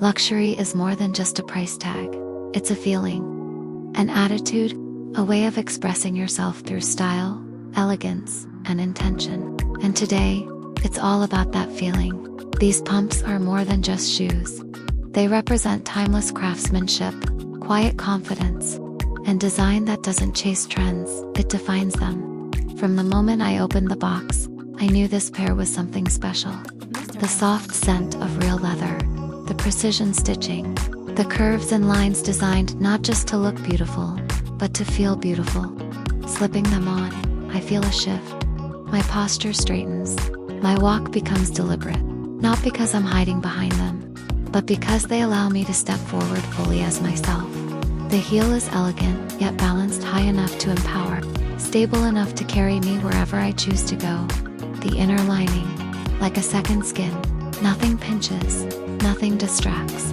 Luxury is more than just a price tag. It's a feeling, an attitude, a way of expressing yourself through style, elegance, and intention. And today, it's all about that feeling. These pumps are more than just shoes. They represent timeless craftsmanship, quiet confidence, and design that doesn't chase trends, it defines them. From the moment I opened the box, I knew this pair was something special. The soft scent of real leather, the precision stitching, the curves and lines designed not just to look beautiful, but to feel beautiful. Slipping them on, I feel a shift. My posture straightens. My walk becomes deliberate. Not because I'm hiding behind them, but because they allow me to step forward fully as myself. The heel is elegant, yet balanced high enough to empower, stable enough to carry me wherever I choose to go. The inner lining, like a second skin, nothing pinches, nothing distracts.